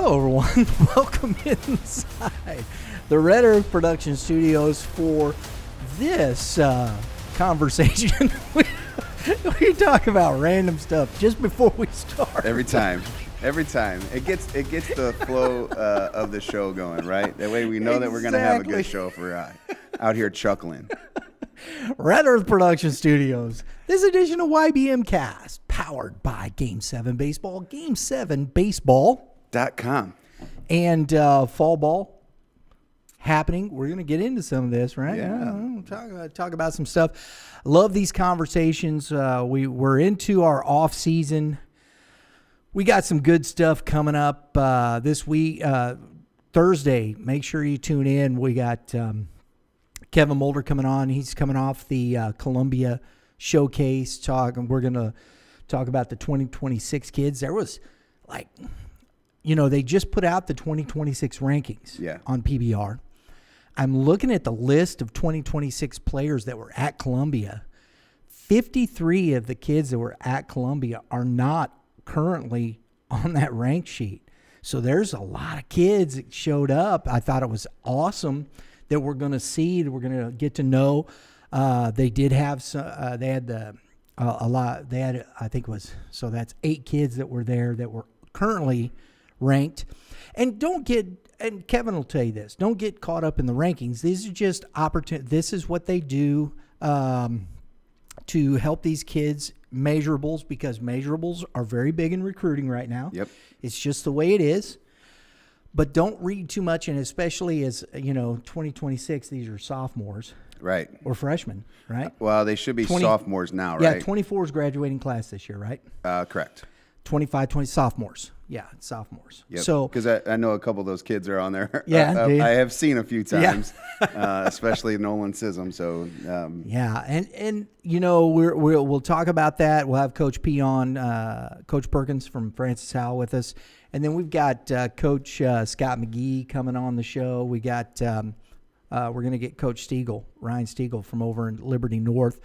Hello, everyone. Welcome inside the Red Earth Production Studios for this conversation. We talk about random stuff just before we start. Every time. It gets the flow of the show going, right? That way we know that we're going to have a good show if we're out here chuckling. Red Earth Production Studios. This edition of YBMcast, powered by Game 7 Baseball, Game7Baseball.com. And fall ball happening. We're going to get into some of this, right? Yeah. Talk about some stuff. Love these conversations. We're into our off season. We got some good stuff coming up this week. Thursday, make sure you tune in. We got Kevin Mulder coming on. He's coming off the Columbia Showcase talk, and we're going to talk about the 2026 kids. There was they just put out the 2026 rankings on PBR. I'm looking at the list of 2026 players that were at Columbia. 53 of the kids that were at Columbia are not currently on that rank sheet. So there's a lot of kids that showed up. I thought it was awesome that we're going to see, that we're going to get to know. They did have some, they had a lot, they had, I think it was, so that's 8 kids that were there that were currently ranked. And and Kevin will tell you this, don't get caught up in the rankings. These are just opportunity. This is what they do to help these kids. Measurables, because measurables are very big in recruiting right now. Yep. It's just the way it is. But don't read too much, and especially as, 2026, these are sophomores. Right. Or freshmen, right? Well, they should be sophomores now, right? Yeah, 24 is graduating class this year, right? Correct. 25, 20 sophomores. Yeah, sophomores. Yep. So, because I know a couple of those kids are on there. Yeah, I have seen a few times, especially Nolan Sism. So and we'll talk about that. We'll have Coach P on, Coach Perkins from Francis Howell with us, and then we've got Coach Scott McGee coming on the show. We got we're going to get Coach Ryan Stiegel from over in Liberty North.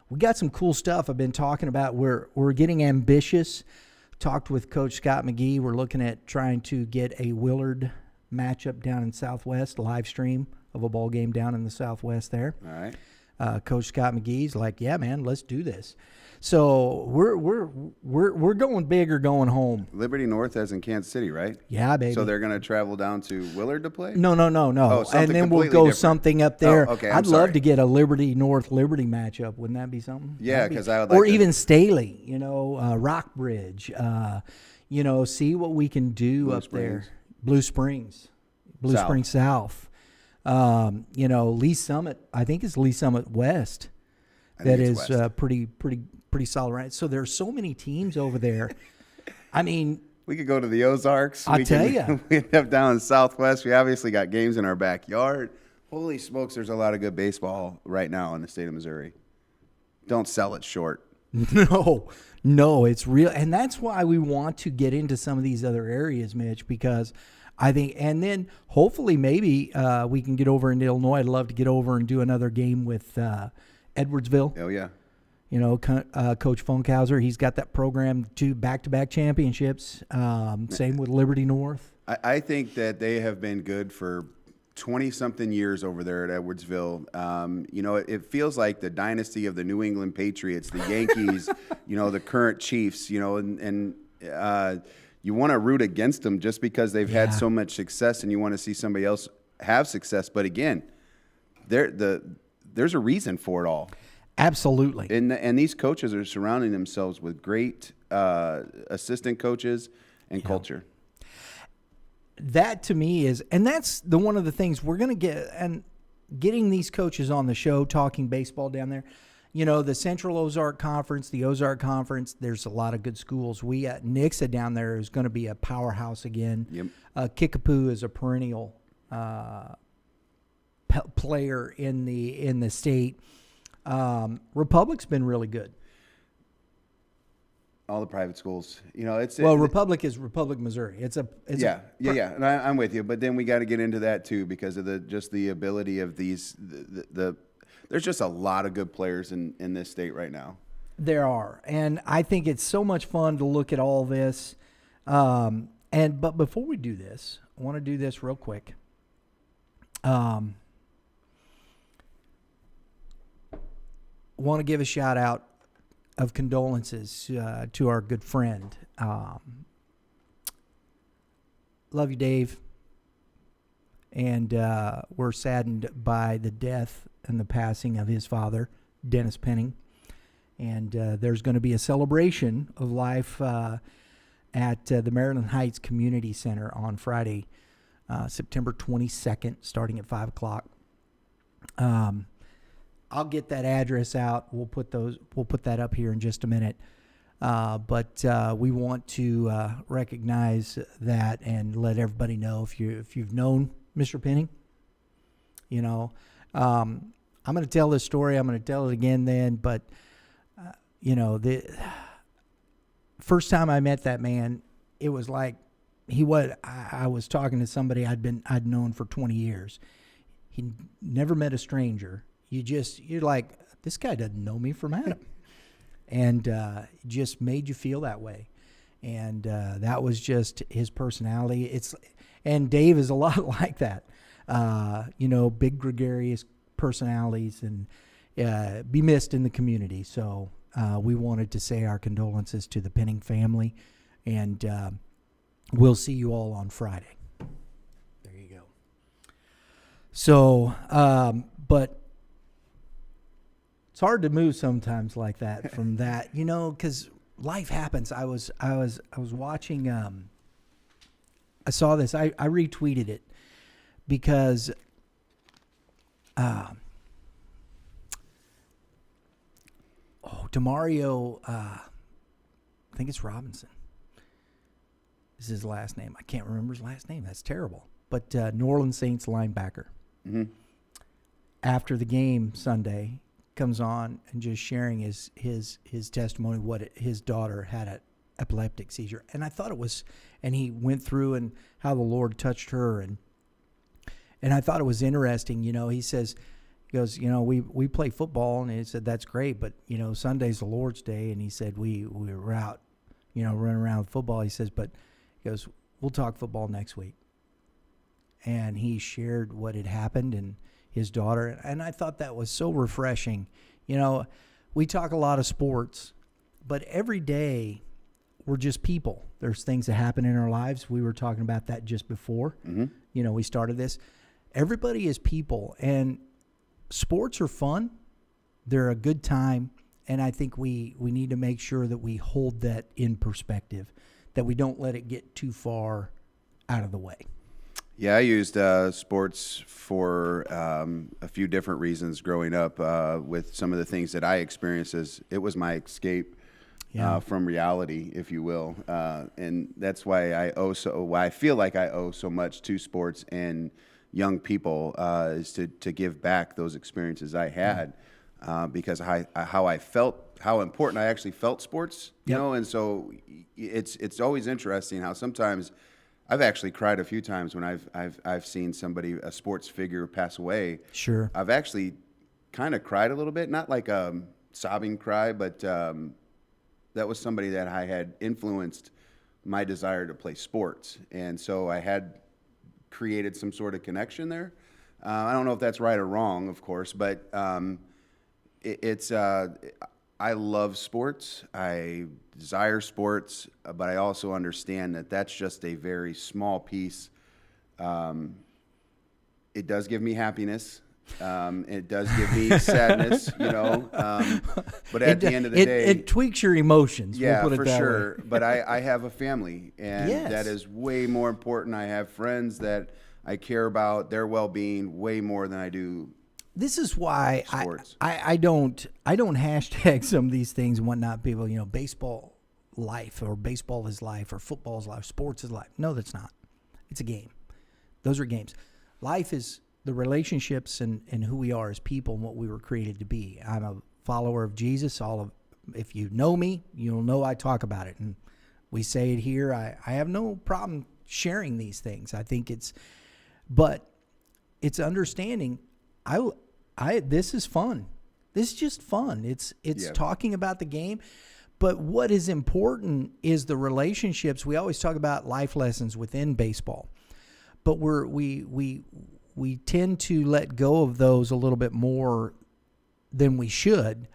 We got some cool stuff I've been talking about. We're getting ambitious. Talked with Coach Scott McGee. We're looking at trying to get a Willard matchup down in Southwest, live stream of a ball game down in the Southwest there. All right. Coach Scott McGee's like, yeah, man, let's do this. So we're going big or going home. Liberty North as in Kansas City, right? Yeah, baby. So they're going to travel down to Willard to play? No. Oh, and then we'll go different. Something up there. Oh, okay, I'd love to get a Liberty North Liberty matchup. Wouldn't that be something? Yeah, because I would like or even Staley, Rockbridge. See what we can do Blue up Springs. there. Blue Springs South. Lee Summit. I think it's Lee Summit West. That is pretty solid, right? So there's so many teams over there. I mean, we could go to the Ozarks. I tell you, we have down in Southwest. We obviously got games in our backyard. Holy smokes, there's a lot of good baseball right now in the state of Missouri. Don't sell it short. No, it's real, and that's why we want to get into some of these other areas, Mitch, because I think, and then hopefully maybe we can get over into Illinois. I'd love to get over and do another game with Edwardsville. Oh, yeah. Coach Funkhauser, he's got that program to back-to-back championships. Same with Liberty North. I think that they have been good for 20-something years over there at Edwardsville. It feels like the dynasty of the New England Patriots, the Yankees, the current Chiefs, and you want to root against them just because they've had so much success and you want to see somebody else have success. But again, there's a reason for it all. Absolutely. And these coaches are surrounding themselves with great assistant coaches and culture. That to me is, and that's one of the things we're going to get, and getting these coaches on the show talking baseball down there. The Central Ozark Conference, the Ozark Conference, there's a lot of good schools. We at Nixa down there is going to be a powerhouse again. Yep. Kickapoo is a perennial player in the state. Republic's been really good. All the private schools, Republic is Republic, Missouri. And I'm with you. But then we got to get into that too because of the ability of these. There's just a lot of good players in this state right now. There are, and I think it's so much fun to look at all this. But before we do this, I want to do this real quick. Want to give a shout out of condolences to our good friend. Love you, Dave. And we're saddened by the death and the passing of his father, Dennis Penning. And there's going to be a celebration of life at the Maryland Heights Community Center on Friday, September 22nd, starting at 5 o'clock. I'll get that address out. We'll put that up here in just a minute. But we want to recognize that and let everybody know if you've known Mr. Penning. You know, I'm going to tell this story. I'm going to tell it again then. But the first time I met that man, it was like I was talking to somebody I'd known for 20 years. He never met a stranger. You're like, this guy doesn't know me from Adam. And it just made you feel that way. And that was just his personality. And Dave is a lot like that. Big gregarious personalities and be missed in the community. So we wanted to say our condolences to the Penning family. And we'll see you all on Friday. There you go. So, but it's hard to move sometimes like that from that, because life happens. I was watching. I saw this. I retweeted it because Demario. I think it's Robinson. Is his last name? I can't remember his last name. That's terrible. But New Orleans Saints linebacker. Mm-hmm. After the game Sunday, comes on and just sharing his testimony, what his daughter had an epileptic seizure. And I thought it was, and he went through and how the Lord touched her. And I thought it was interesting. He goes, we play football. And he said, that's great. But, Sunday's the Lord's Day. And he said, we were out, running around with football. He says, but he goes, we'll talk football next week. And he shared what had happened and his daughter. And I thought that was so refreshing. We talk a lot of sports, but every day we're just people. There's things that happen in our lives. We were talking about that just before, we started this. Everybody is people, and sports are fun. They're a good time. And I think we need to make sure that we hold that in perspective, that we don't let it get too far out of the way. Yeah, I used sports for a few different reasons growing up with some of the things that I experienced. It was my escape from reality, if you will. And that's why I feel like I owe so much to sports and young people is to give back those experiences I had because how I felt, how important I actually felt sports, you know. And so it's always interesting how sometimes I've actually cried a few times when I've seen a sports figure pass away. Sure. I've actually kind of cried a little bit, not like a sobbing cry, but that was somebody that I had influenced my desire to play sports. And so I had created some sort of connection there. I don't know if that's right or wrong, of course, but I love sports. I desire sports, but I also understand that that's just a very small piece. It does give me happiness. It does give me sadness, but at the end of the day, it tweaks your emotions. Yeah, we'll put it for that sure. way. But I have a family, and Yes. that is way more important. I have friends that I care about their well-being way more than I do. This is why Sports. I don't hashtag some of these things and whatnot. People, baseball life or baseball is life or football is life, sports is life. No, that's not. It's a game. Those are games. Life is the relationships and who we are as people and what we were created to be. I'm a follower of Jesus. If you know me, you'll know I talk about it. And we say it here. I have no problem sharing these things. I think but it's understanding. This is fun. This is just fun. It's talking about the game, But what is important is the relationships. We always talk about life lessons within baseball, but we tend to let go of those a little bit more than we should.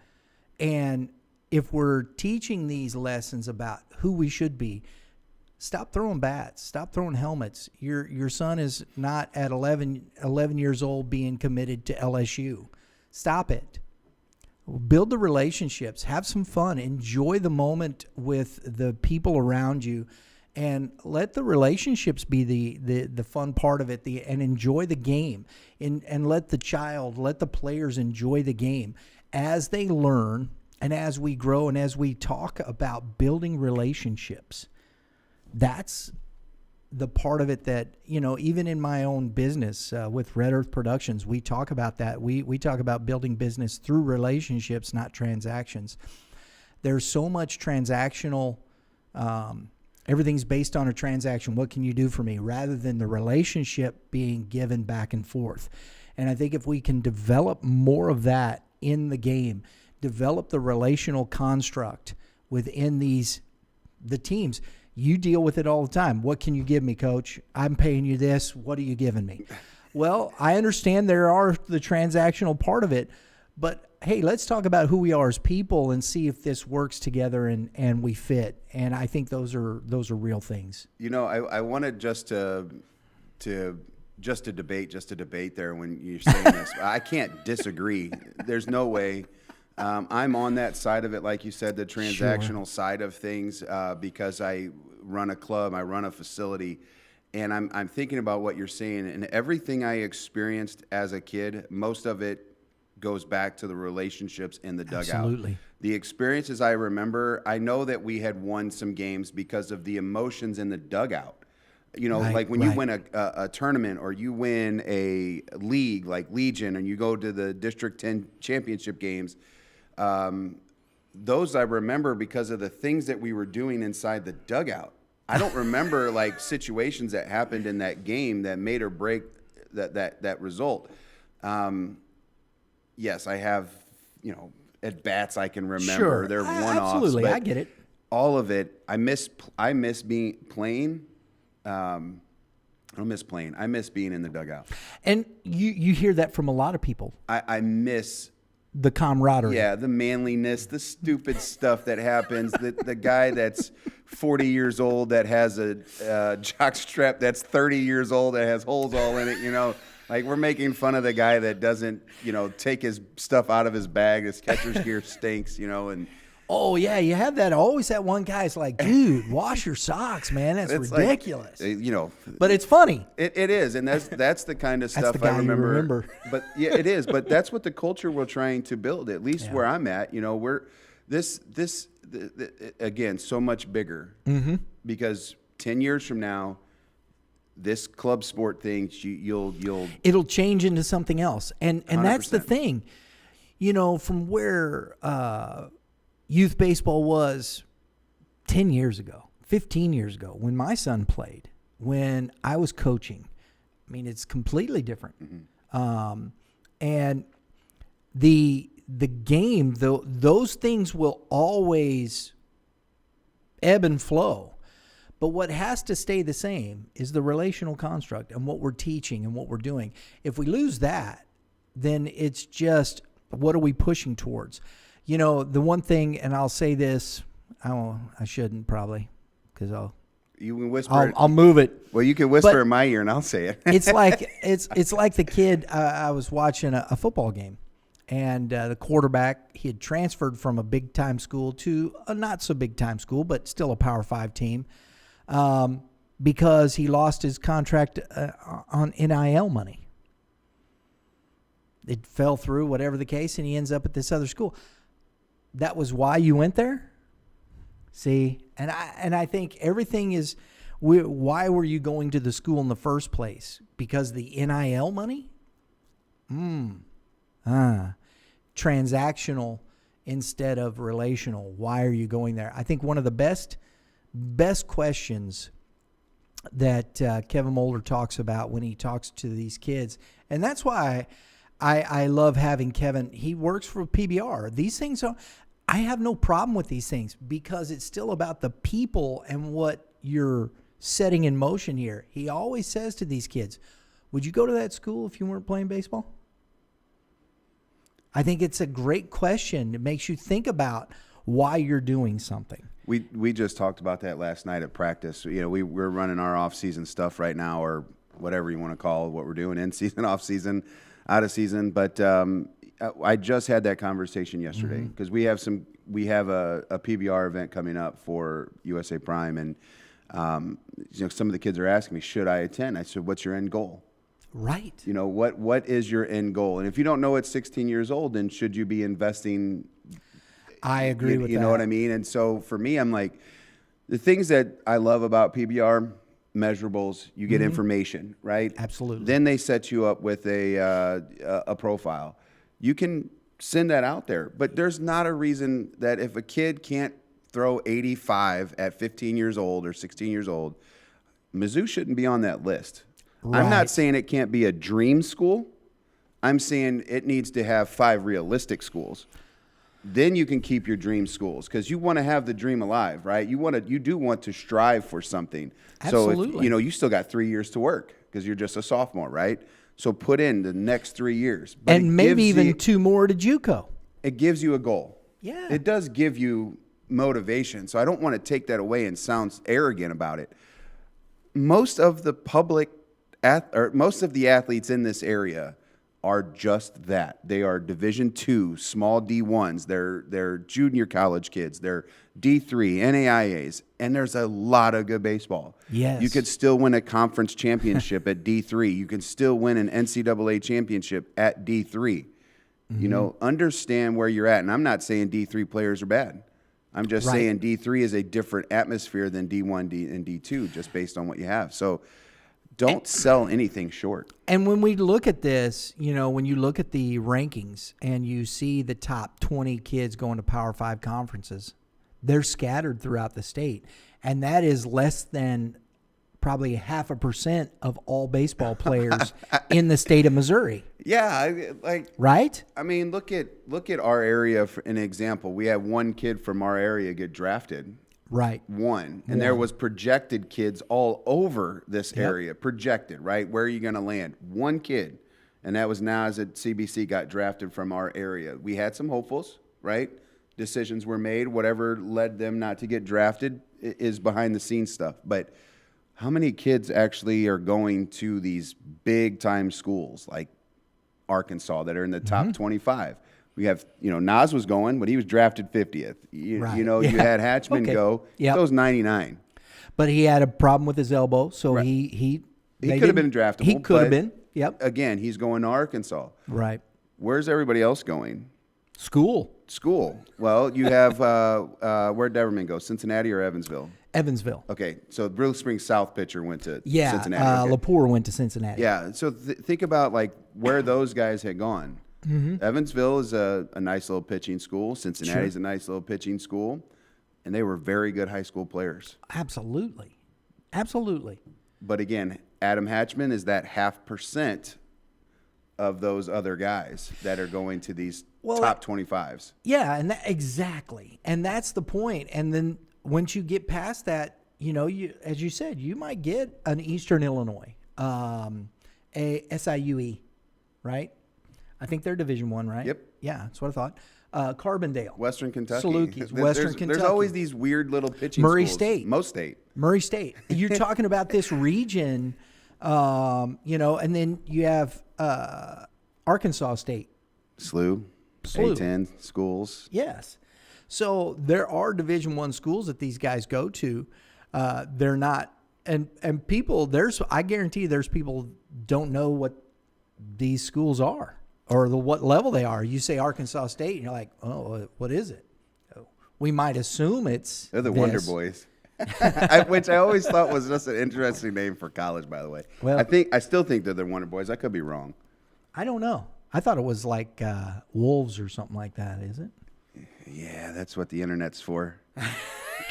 And if we're teaching these lessons about who we should be, stop throwing bats, stop throwing helmets. Your son is not at 11 years old being committed to LSU. Stop it. Build the relationships, have some fun, enjoy the moment with the people around you, and let the relationships be the fun part of it, and enjoy the game, and let the players enjoy the game as they learn and as we grow and as we talk about building relationships. That's the part of it that, even in my own business with Red Earth Productions, we talk about that. We talk about building business through relationships, not transactions. There's so much transactional, everything's based on a transaction. What can you do for me? Rather than the relationship being given back and forth. And I think if we can develop more of that in the game, develop the relational construct within the teams. You deal with it all the time. What can you give me, Coach? I'm paying you this. What are you giving me? Well, I understand there are the transactional part of it, but hey, let's talk about who we are as people and see if this works together and we fit. And I think those are real things. I wanted just to debate there when you're saying this. I can't disagree. There's no way. I'm on that side of it, like you said, the transactional side of things, because I run a club, I run a facility, and I'm thinking about what you're saying. And everything I experienced as a kid, most of it goes back to the relationships in the dugout. Absolutely. The experiences I remember, I know that we had won some games because of the emotions in the dugout. Like when you win a tournament or you win a league like Legion and you go to the District 10 championship games, those I remember because of the things that we were doing inside the dugout. I don't remember like situations that happened in that game that made or break that result. Yes, I have, at bats I can remember. Sure. They're one-offs. Absolutely, I get it. All of it, I miss playing. I don't miss playing. I miss being in the dugout. And you hear that from a lot of people. I miss the camaraderie. Yeah, the manliness, the stupid stuff that happens. The guy that's 40 years old that has a jock strap that's 30 years old that has holes all in it, Like we're making fun of the guy that doesn't, take his stuff out of his bag. His catcher's gear stinks, and oh yeah, you have that. Always that one guy's like, dude, wash your socks, man. That's ridiculous. But it's funny. It is, and that's the kind of stuff the guy I remember. You remember. But yeah, it is. But that's what the culture we're trying to build. At least where I'm at, we're this again so much bigger because 10 years from now, this club sport thing, it'll change into something else, and 100%. That's the thing, from where youth baseball was 10 years ago, 15 years ago, when my son played, when I was coaching. I mean, it's completely different. And the game, those things will always ebb and flow. But what has to stay the same is the relational construct and what we're teaching and what we're doing. If we lose that, then it's just, what are we pushing towards? The one thing, and I'll say this, I shouldn't probably, because you can whisper. I'll move it. Well, you can whisper in my ear, and I'll say it. It's like the kid. I was watching a football game, and the quarterback, he had transferred from a big time school to a not so big time school, but still a Power 5 team, because he lost his contract on NIL money. It fell through, whatever the case, and he ends up at this other school. That was why you went there? See? And I think everything is, why were you going to the school in the first place? Because the NIL money? Transactional instead of relational. Why are you going there? I think one of the best questions that Kevin Mulder talks about when he talks to these kids, and that's why I love having Kevin. He works for PBR. These things are, I have no problem with these things because it's still about the people and what you're setting in motion here. He always says to these kids, would you go to that school if you weren't playing baseball? I think it's a great question. It makes you think about why you're doing something. We just talked about that last night at practice. You know, we're running our off-season stuff right now, or whatever you want to call what we're doing, in season, off season, out of season. But I just had that conversation yesterday because we have a PBR event coming up for USA Prime, and some of the kids are asking me, should I attend? I said, what's your end goal? Right. You know, what is your end goal? And if you don't know at 16 years old, then should you be investing? I agree with that. You know what I mean? And so for me, I'm like, the things that I love about PBR, measurables, you get information, right? Absolutely. Then they set you up with a profile. You can send that out there, but there's not a reason that if a kid can't throw 85 at 15 years old or 16 years old, Mizzou shouldn't be on that list. Right. I'm not saying it can't be a dream school. I'm saying it needs to have 5 realistic schools. Then you can keep your dream schools because you want to have the dream alive, right? You do want to strive for something. Absolutely. So if, you still got 3 years to work because you're just a sophomore, right? So put in the next 3 years. But and maybe even 2 more to JUCO. It gives you a goal. Yeah. It does give you motivation. So I don't want to take that away and sound arrogant about it. Most of the most of the athletes in this area are just that. They are Division II, small D1s. They're junior college kids. They're D3, NAIAs, and there's a lot of good baseball. Yes. You could still win a conference championship at D3. You can still win an NCAA championship at D3. Understand where you're at. And I'm not saying D3 players are bad. I'm just saying D3 is a different atmosphere than D1 and D2 just based on what you have. So don't sell anything short. And when we look at this, when you look at the rankings and you see the top 20 kids going to Power 5 conferences, they're scattered throughout the state. And that is less than probably 0.5% of all baseball players in the state of Missouri. Yeah, right? I mean, look at our area for an example. We had one kid from our area get drafted. Right. One. And there was projected kids all over this area. Projected, right? Where are you going to land? One kid. And that was Nas at CBC got drafted from our area. We had some hopefuls, right? Decisions were made. Whatever led them not to get drafted is behind the scenes stuff. But how many kids actually are going to these big time schools like Arkansas that are in the top 25? We have, Nas was going, but he was drafted 50th. You had Hatchman go. Yep. He goes 99. But he had a problem with his elbow, so he could have been draftable. He could have been. Yep. Again, he's going to Arkansas. Right. Where's everybody else going? School. Well, you have where'd Deverman go? Cincinnati or Evansville? Evansville. Okay, so Brill Springs South pitcher went to Cincinnati. Okay. Lepore went to Cincinnati. Yeah. So think about where those guys had gone. Evansville is a nice little pitching school. Cincinnati's a nice little pitching school. And they were very good high school players. Absolutely. But again, Adam Hatchman is that 0.5% of those other guys that are going to these top 25s. Yeah, and exactly. And that's the point. And then once you get past that, you as you said, you might get an Eastern Illinois, a SIUE, right? I think they're Division I, right? Yep. Yeah, that's what I thought. Carbondale. Western Kentucky. Salukis, Western Kentucky. There's always these weird little pitching Murray schools. State. Murray State. You're talking about this region, and then you have Arkansas State. SLU. A-10 schools. Yes. So there are Division I schools that these guys go to. They're not, and people, I guarantee there's people don't know what these schools are or what level they are. You say Arkansas State, and you're like, oh, what is it? We might assume they're the Wonder Boys, which I always thought was just an interesting name for college, by the way. Well, I still think they're the Wonder Boys. I could be wrong. I don't know. I thought it was like Wolves or something like that. Is it? Yeah, that's what the internet's for.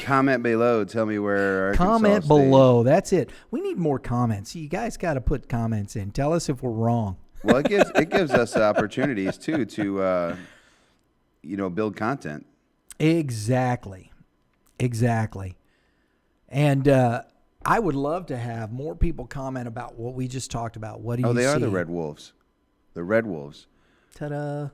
Comment below. Tell me where Arkansas Comment State. below. That's it. We need more comments. You guys got to put comments in. Tell us if we're wrong. Well, it gives us opportunities too to build content. Exactly. And I would love to have more people comment about what we just talked about. What do you see? Oh, they are the Red Wolves. The Red Wolves. Ta-da.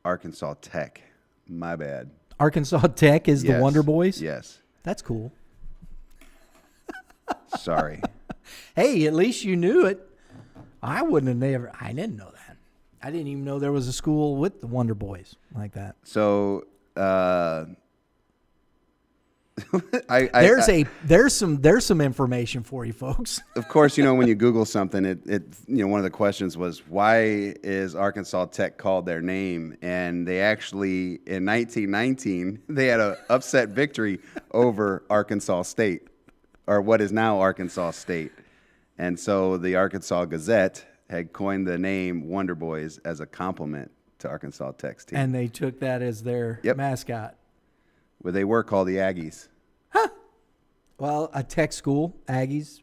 Arkansas Tech. My bad. Arkansas Tech is the Yes. Wonder Boys? Yes. That's cool. Sorry. Hey, at least you knew it. I didn't know that. I didn't even know there was a school with the Wonder Boys like that. So, There's some information for you folks. of course, when you Google something, one of the questions was, why is Arkansas Tech called their name? And they actually, in 1919, they had an upset victory over Arkansas State, or what is now Arkansas State. And so the Arkansas Gazette had coined the name Wonder Boys as a compliment to Arkansas Tech's team. And they took that as their mascot. Well, they were called the Aggies. Well, a tech school, Aggies.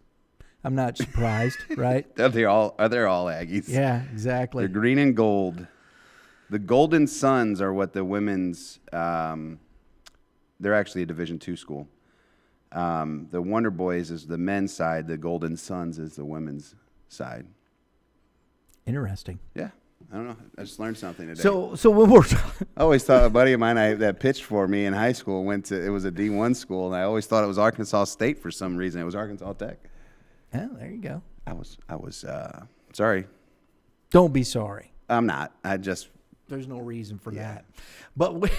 I'm not surprised, right? They're all Aggies. Yeah, exactly. They're green and gold. The Golden Suns are what the women's. They're actually a Division II school. The Wonder Boys is the men's side. The Golden Suns is the women's side. Interesting. Yeah, I don't know. I just learned something today. So when we're I always thought a buddy of mine that pitched for me in high school it was a D1 school, and I always thought it was Arkansas State for some reason. It was Arkansas Tech. yeah, there you go. I was sorry. Don't be sorry. I'm not. There's no reason for that. But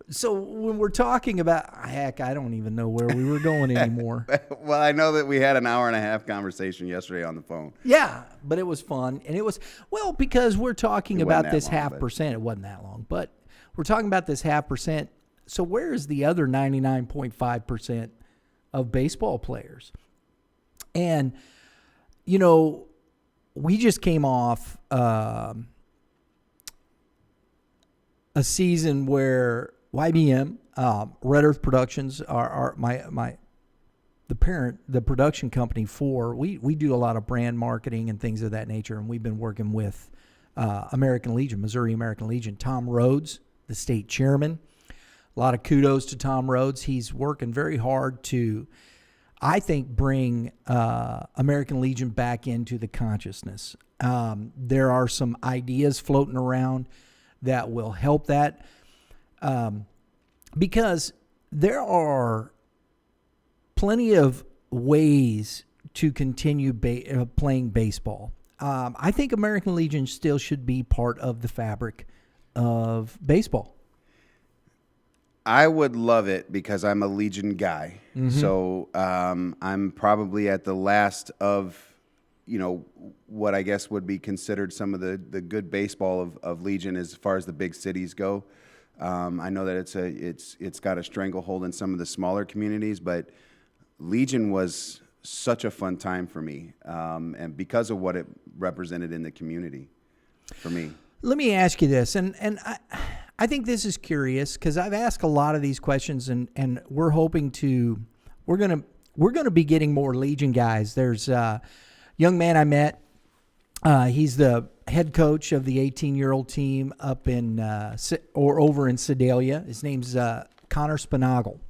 so when we're talking about, heck, I don't even know where we were going anymore. Well, I know that we had an hour and a half conversation yesterday on the phone. Yeah, but it was fun. And it was, because we're talking It wasn't about that this long, half but- percent. It wasn't that long, but we're talking about this half percent. So where is the other 99.5% of baseball players? And, we just came off a season where YBM, Red Earth Productions, are the production company for. We do a lot of brand marketing and things of that nature, and we've been working with American Legion, Missouri American Legion. Tom Rhodes, the state chairman. A lot of kudos to Tom Rhodes. He's working very hard to, I think, bring American Legion back into the consciousness. There are some ideas floating around that will help that, because there are plenty of ways to continue playing baseball. I think American Legion still should be part of the fabric of baseball. I would love it because I'm a Legion guy. Mm-hmm. So I'm probably at the last of, what I guess would be considered some of the good baseball of Legion as far as the big cities go. I know that it's got a stranglehold in some of the smaller communities, but Legion was such a fun time for me, and because of what it represented in the community for me. Let me ask you this, and I think this is curious because I've asked a lot of these questions, and we're gonna be getting more Legion guys. There's a young man I met. He's the head coach of the 18-year-old team up in over in Sedalia. His name's Connor Spinagle.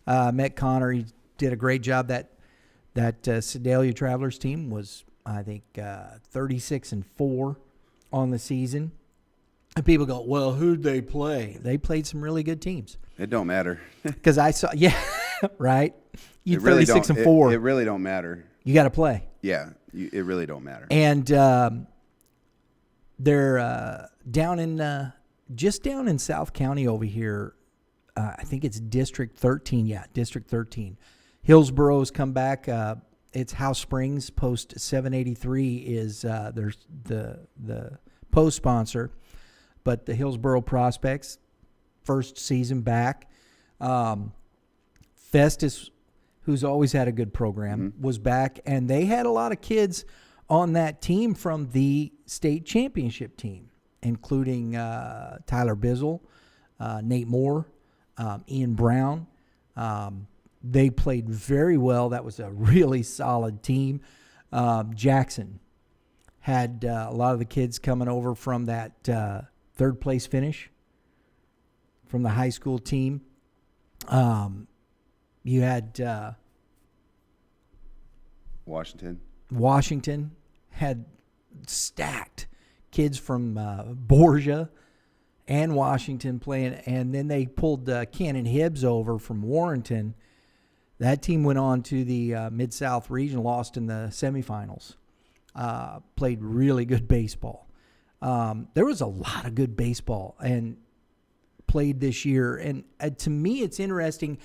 Met Connor. He did a great job. That That Sedalia Travelers team was, I think, 36-4 on the season. And people go, well, who'd they play? They played some really good teams. It don't matter. Because I saw, yeah, right? You really 36-4. It really don't matter. You got to play. Yeah, it really don't matter. And they're down in South County over here. I think it's District 13. Yeah, District 13. Hillsboro's come back. It's House Springs. Post 783 is there's the post sponsor. But the Hillsboro Prospects, first season back. Festus, who's always had a good program, was back. And they had a lot of kids on that team from the state championship team, including Tyler Bizzle, Nate Moore, Ian Brown. They played very well. That was a really solid team. Jackson had a lot of the kids coming over from that third place finish from the high school team. You had Washington had stacked kids from Borgia and Washington playing, and then they pulled Cannon Hibbs over from Warrenton. That team went on to the Mid-South region, lost in the semifinals. Played really good baseball. There was a lot of good baseball and played this year. And to me, it's interesting.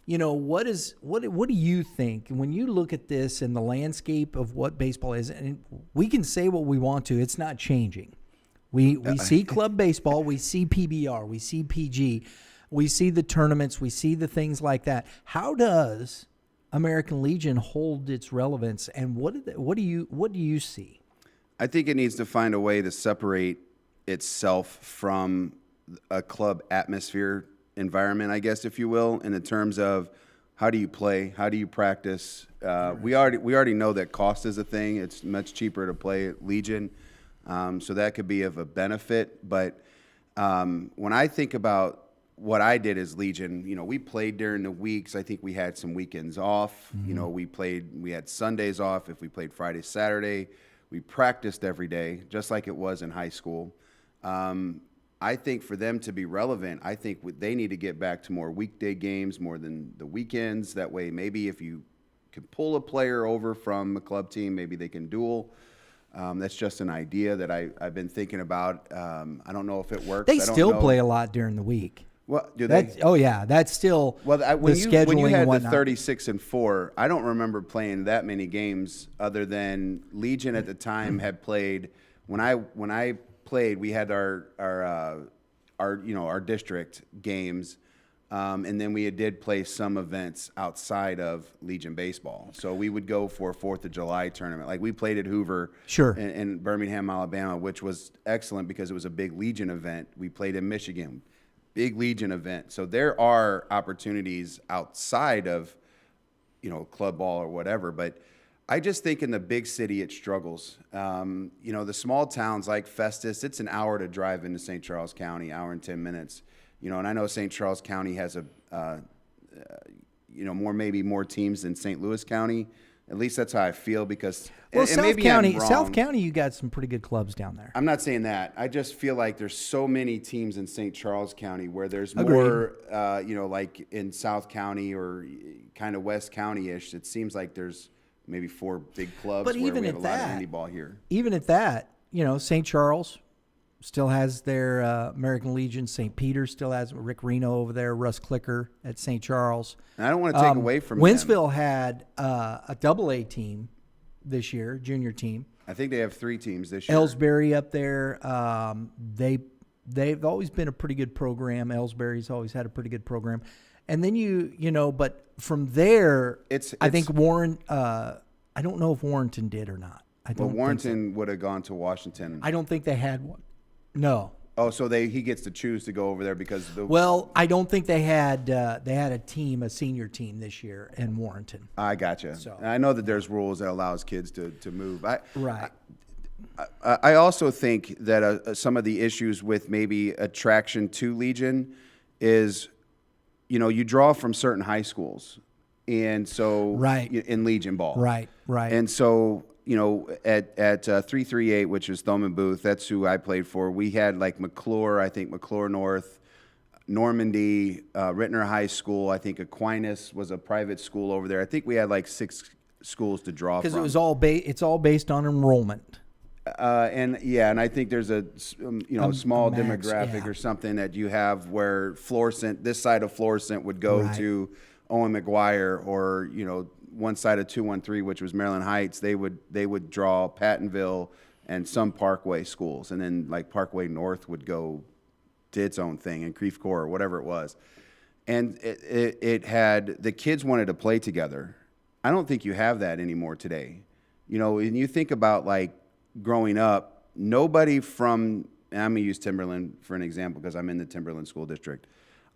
You know, what do you think when you look at this and the landscape of what baseball is? And we can say what we want to. It's not changing. We see club baseball. We see PBR. We see PG. We see the tournaments. We see the things like that. How does American Legion hold its relevance? And what do you see? I think it needs to find a way to separate itself from a club atmosphere environment, I guess, if you will, in the terms of how do you play, how do you practice. We already know that cost is a thing. It's much cheaper to play at Legion, so that could be of a benefit. But when I think about what I did as Legion, you know, we played during the weeks. I think we had some weekends off. Mm-hmm. You know, we had Sundays off. If we played Friday, Saturday, we practiced every day, just like it was in high school. I think for them to be relevant, I think they need to get back to more weekday games more than the weekends. That way, maybe if you can pull a player over from a club team, maybe they can duel. That's just an idea that I've been thinking about. I don't know if it works. They still play a lot during the week. Well, do they? Oh yeah, that's still when you had the 36-4. I don't remember playing that many games other than Legion at the time had played. When I played, we had our district games, and then we did play some events outside of Legion baseball. So we would go for a 4th of July tournament. Like we played at Hoover, sure, in Birmingham, Alabama, which was excellent because it was a big Legion event. We played in Michigan. Big Legion event. So there are opportunities outside of, you know, club ball or whatever. But I just think in the big city it struggles. You know, the small towns like Festus, it's an hour to drive into St. Charles County, hour and 10 minutes. You know, and I know St. Charles County has maybe more teams than St. Louis County. At least that's how I feel because South County, you got some pretty good clubs down there. I'm not saying that. I just feel like there's so many teams in St. Charles County where there's more, like in South County or kind of West County-ish. It seems like there's maybe 4 big clubs but where even we have at a lot of that, handball here. Even at that, you know, St. Charles still has their American Legion. St. Peter still has Rick Reno over there, Russ Clicker at St. Charles. And I don't want to take away from Winsville had a AA team this year, junior team. I think they have 3 teams this year. Ellsbury up there. They've always been a pretty good program. Ellsbury's always had a pretty good program. And then but from there, I think Warren. I don't know if Warrenton did or not. Warrenton would have gone to Washington. I don't think they had one. No. Oh, so he gets to choose to go over there because I don't think they had a team, a senior team this year in Warrenton. I gotcha. So I know that there's rules that allows kids to move. Right. I also think that some of the issues with maybe attraction to Legion is, you know, you draw from certain high schools. And so Right. in Legion ball. Right. And so, at 338, which is Thoman Booth, that's who I played for. We had like McClure, I think McClure North, Normandy, Rittner High School. I think Aquinas was a private school over there. I think we had like 6 schools to draw from. Because it was it's all based on enrollment. And I think there's a small max, demographic yeah. or something that you have where Florissant, this side of Florissant would go Right. to Owen McGuire, or one side of 213, which was Maryland Heights. They would draw Pattonville and some Parkway schools, and then like Parkway North would go to its own thing, and Creve Coeur or whatever it was. And it had, the kids wanted to play together. I don't think you have that anymore today. And you think about like growing up, nobody from, and I'm going to use Timberland for an example because I'm in the Timberland school district.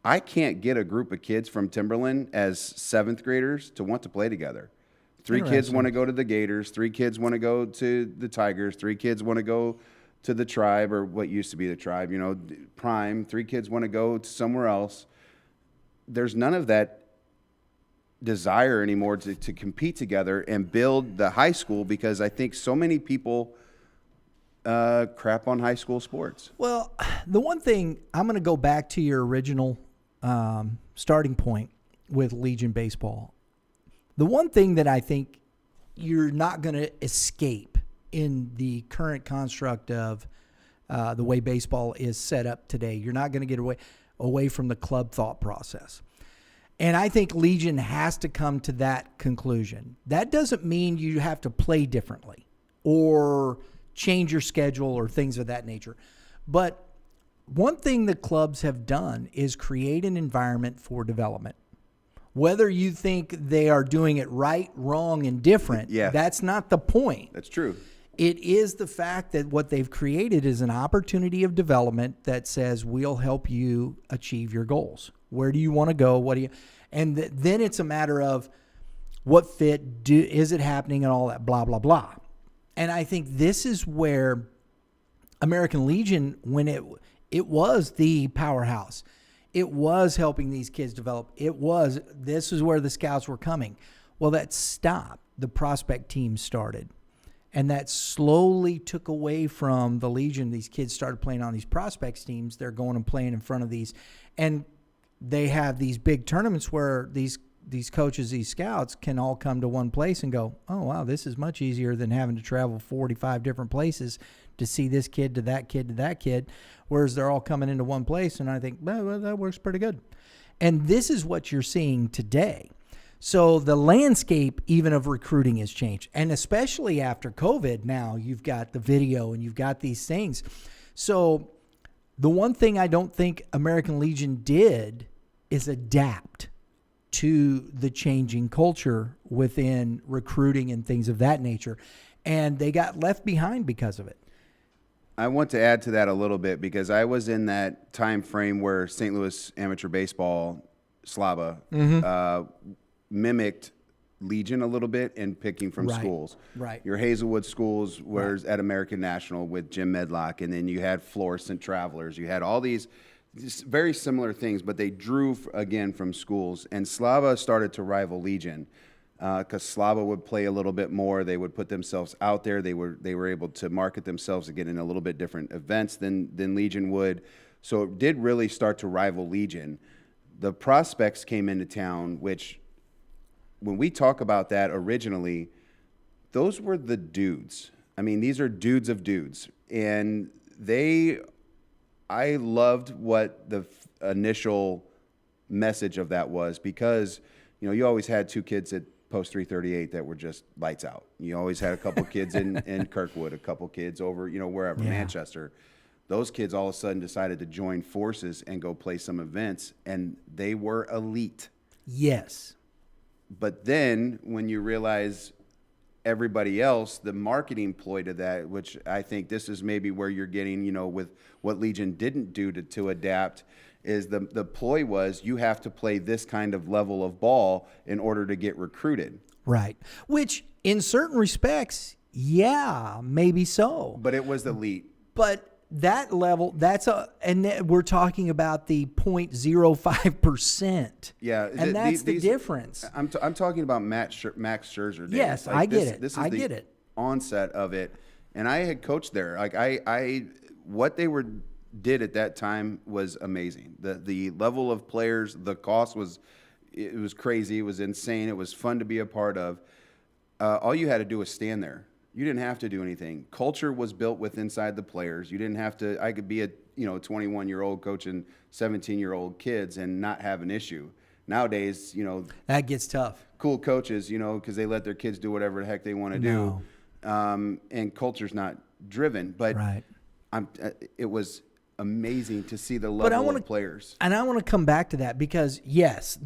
I can't get a group of kids from Timberland as 7th graders to want to play together. 3 kids want to go to the Gators. 3 kids want to go to the Tigers. 3 kids want to go to the Tribe, or what used to be the Tribe, Prime. 3 kids want to go to somewhere else. There's none of that desire anymore to compete together and build the high school, because I think so many people crap on high school sports. Well, the one thing, I'm going to go back to your original starting point with Legion Baseball. The one thing that I think you're not going to escape in the current construct of the way baseball is set up today, you're not going to get away from the club thought process. And I think Legion has to come to that conclusion. That doesn't mean you have to play differently or change your schedule or things of that nature. But one thing the clubs have done is create an environment for development. Whether you think they are doing it right, wrong, and different, that's not the point. That's true. It is the fact that what they've created is an opportunity of development that says, we'll help you achieve your goals. Where do you want to go? And then it's a matter of what fit, is it happening, and all that, blah, blah, blah. And I think this is where American Legion, when it was the powerhouse, it was helping these kids develop. This is where the scouts were coming. Well, that stopped. The prospect team started. And that slowly took away from the Legion. These kids started playing on these prospects teams. They're going and playing in front of these. And they have these big tournaments where these coaches, these scouts, can all come to one place and go, oh, wow, this is much easier than having to travel 45 different places to see this kid to that kid to that kid, whereas they're all coming into one place. And I think, well, that works pretty good. And this is what you're seeing today. So the landscape even of recruiting has changed. And especially after COVID, now you've got the video and you've got these things. So the one thing I don't think American Legion did is adapt to the changing culture within recruiting and things of that nature. And they got left behind because of it. I want to add to that a little bit, because I was in that time frame where St. Louis Amateur Baseball, Slava, mimicked Legion a little bit in picking from schools. Right. Your Hazelwood schools was at American National with Jim Medlock, and then you had Florissant Travelers. You had all these very similar things, but they drew, again, from schools. And Slava started to rival Legion because Slava would play a little bit more. They would put themselves out there. They were able to market themselves to get in a little bit different events than Legion would. So it did really start to rival Legion. The prospects came into town, which, when we talk about that originally, those were the dudes. I mean, these are dudes of dudes. And I loved what the initial message of that was, because, you always had 2 kids at Post 338 that were just lights out. You always had a couple kids in Kirkwood, a couple kids over, wherever, Manchester. Those kids all of a sudden decided to join forces and go play some events, and they were elite. Yes. But then when you realize everybody else, the marketing ploy to that, which I think this is maybe where you're getting, with what Legion didn't do to adapt, is the ploy was, you have to play this kind of level of ball in order to get recruited. Right. Which in certain respects, yeah, maybe so. But it was elite. But that level, we're talking about the 0.05%. Yeah, and that's the difference. I'm talking about Max Scherzer days. Yes, like I get it. This is I the get it. onset of it, and I had coached there. Like what they did at that time was amazing. The level of players, the cost was crazy. It was insane. It was fun to be a part of. All you had to do was stand there. You didn't have to do anything. Culture was built with inside the players. You didn't have to. I could be a 21-year-old coaching 17-year-old kids and not have an issue. Nowadays, that gets tough. Cool coaches, because they let their kids do whatever the heck they want to do, and culture's not driven. But right. It was amazing to see the level of players. And I want to come back to that because yes,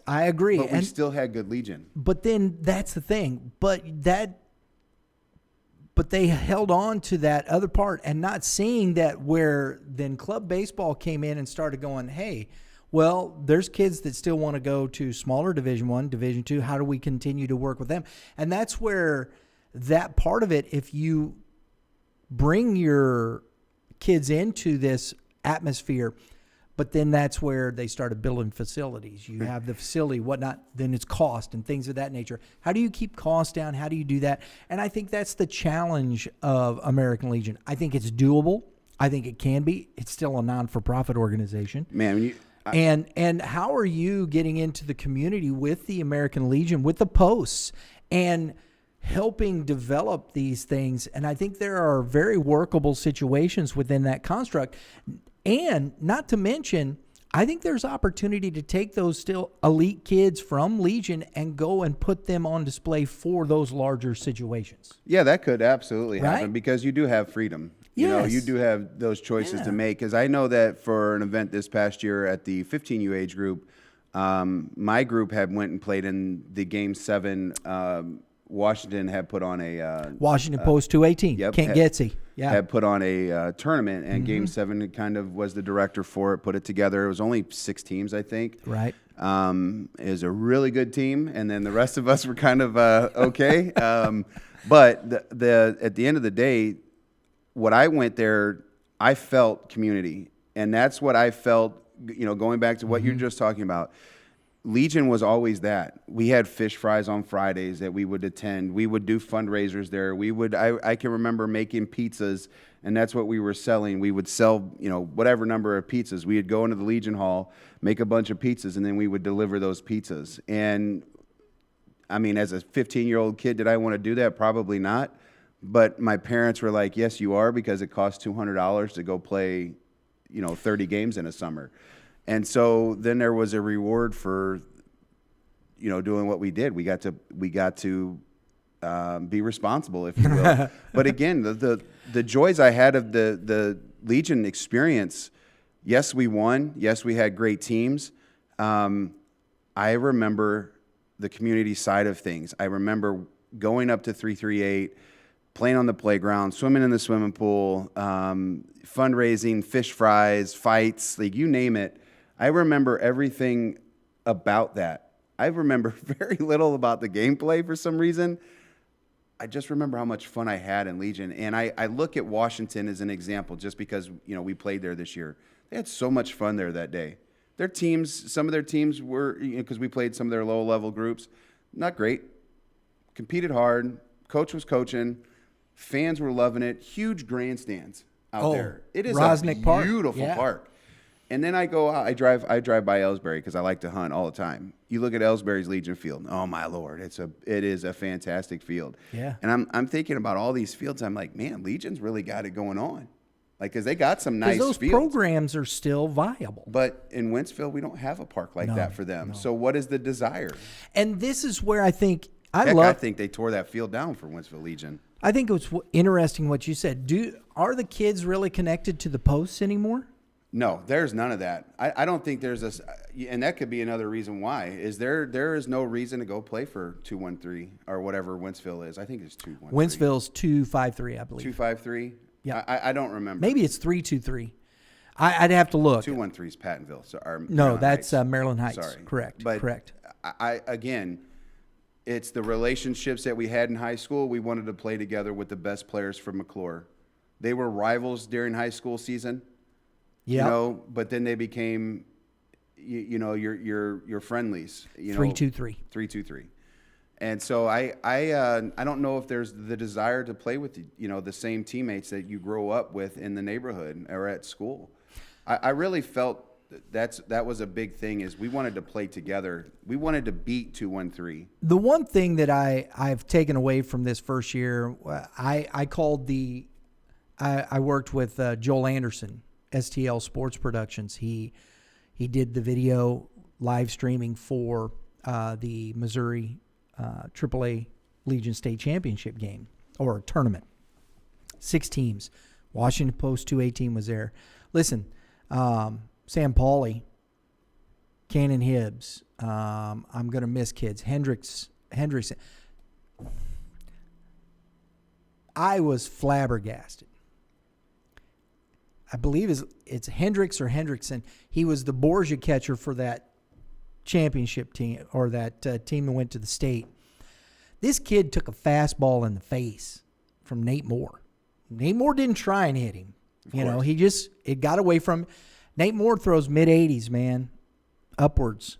I agree. But we still had good Legion. But then that's the thing. But they held on to that other part and not seeing that where then club baseball came in and started going, hey, well, there's kids that still want to go to smaller Division I, Division II. How do we continue to work with them? And that's where that part of it, if you bring your kids into this atmosphere, but then that's where they started building facilities. You have the facility, whatnot, then it's cost and things of that nature. How do you keep costs down? How do you do that? And I think that's the challenge of American Legion. I think it's doable. I think it can be. It's still a non-for-profit organization. Man, and how are you getting into the community with the American Legion, with the posts, and helping develop these things? And I think there are very workable situations within that construct. And not to mention, I think there's opportunity to take those still elite kids from Legion and go and put them on display for those larger situations. Yeah, that could absolutely happen because you do have freedom. Yes. You do have those choices to make. Because I know that for an event this past year at the 15U age group, my group had went and played in the Game 7. Washington had put on a Washington Post 218. Yep, Kent Getsy. Yeah, had put on a tournament, and Game 7 kind of was the director for it. Put it together. It was only 6 teams, I think. Right. It was a really good team, and then the rest of us were kind of okay. But at the end of the day, what I went there, I felt community, and that's what I felt. Going back to what you're just talking about. Legion was always that. We had fish fries on Fridays that we would attend. We would do fundraisers there. I can remember making pizzas, and that's what we were selling. We would sell, whatever number of pizzas. We would go into the Legion Hall, make a bunch of pizzas, and then we would deliver those pizzas. And I mean, as a 15-year-old kid, did I want to do that? Probably not. But my parents were like, yes, you are, because it costs $200 to go play, 30 games in a summer. And so then there was a reward for, doing what we did. We got to be responsible, if you will. But again, the joys I had of the Legion experience. Yes, we won. Yes, we had great teams. I remember the community side of things. I remember going up to 338, playing on the playground, swimming in the swimming pool, fundraising, fish fries, fights, like you name it. I remember everything about that. I remember very little about the gameplay for some reason. I just remember how much fun I had in Legion. And I look at Washington as an example just because, we played there this year. They had so much fun there that day. Their teams, some of their teams were, because we played some of their low-level groups, not great. Competed hard. Coach was coaching. Fans were loving it. Huge grandstands out there. It is Rosnick a beautiful park. And then I go out. I drive by Ellsbury because I like to hunt all the time. You look at Ellsbury's Legion Field. Oh my Lord, it is a fantastic field. Yeah. And I'm thinking about all these fields. I'm like, man, Legion's really got it going on. Like, because they got some nice those fields. Programs are still viable. But in Wentzville, we don't have a park like that for them. So what is the desire? And this is where I think I think they tore that field down for Wentzville Legion. I think it was interesting what you said. Are the kids really connected to the posts anymore? No, there's none of that. I don't think there's and that could be another reason why. Is there is no reason to go play for 213 or whatever Wentzville is. I think it's 213. Wentzville's 253, I believe. 253? Yeah. I don't remember. Maybe it's 323. I'd have to look. 213 is Pattonville. No, that's Maryland Heights. Sorry. Correct. But correct. Again, it's the relationships that we had in high school. We wanted to play together with the best players from McClure. they were rivals during high school season. Yeah. You know, but then they became, your friendlies. 3-2-3. 3-2-3. And so I don't know if there's the desire to play with the same teammates that you grow up with in the neighborhood or at school. I really felt that was a big thing, is we wanted to play together. We wanted to beat 2-1-3. The one thing that I've taken away from this first year, I worked with Joel Anderson, STL Sports Productions. He did the video live streaming for the Missouri AAA Legion State Championship game or tournament. 6 teams. Washington Post 2A team was there. Listen, Sam Pauley, Cannon Hibbs, I'm going to miss kids, Hendrickson. I was flabbergasted. I believe it's Hendricks or Hendrickson. He was the Borgia catcher for that championship team, or that team that went to the state. This kid took a fastball in the face from Nate Moore. Nate Moore didn't try and hit him. It got away from him. Nate Moore throws mid-80s, man, upwards.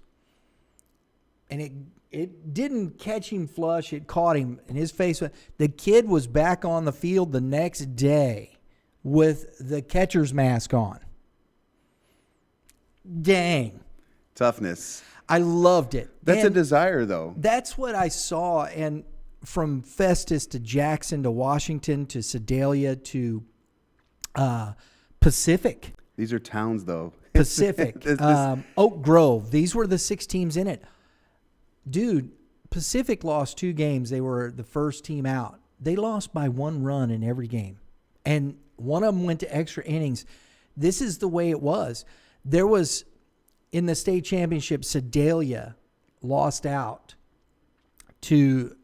And it didn't catch him flush. It caught him in his face. The kid was back on the field the next day with the catcher's mask on. Dang. Toughness. I loved it. That's a desire, though. That's what I saw. And from Festus to Jackson to Washington to Sedalia to Pacific. These are towns, though. Pacific. Oak Grove. These were the 6 teams in it. Dude, Pacific lost 2 games. They were the first team out. They lost by 1 run in every game. And one of them went to extra innings. This is the way it was. There was, in the state championship, Sedalia lost out to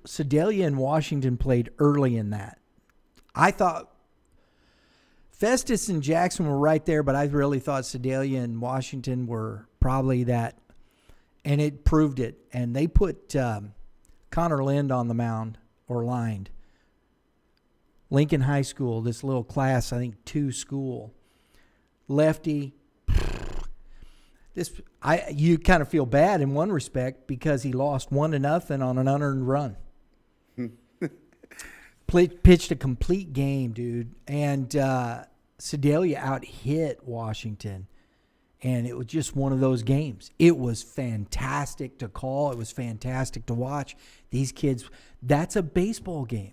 Sedalia, and Washington played early in that. I thought Festus and Jackson were right there, but I really thought Sedalia and Washington were probably that. And it proved it. And they put Connor Lind on the mound, or lined. Lincoln High School, this little class, I think 2 school. Lefty. You kind of feel bad in one respect because he lost 1-0 on an unearned run. Pitched a complete game, dude. And Sedalia out-hit Washington. And it was just one of those games. It was fantastic to call. It was fantastic to watch. These kids, that's a baseball game.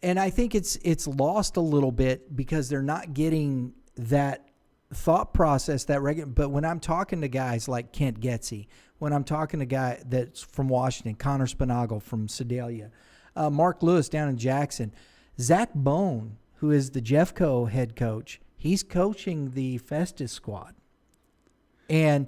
And I think it's lost a little bit because they're not getting that thought process but when I'm talking to guys like Kent Getsy, when I'm talking to guy that's from Washington, Connor Spinagle from Sedalia, Mark Lewis down in Jackson, Zach Bone, who is the Jeffco head coach, he's coaching the Festus squad. And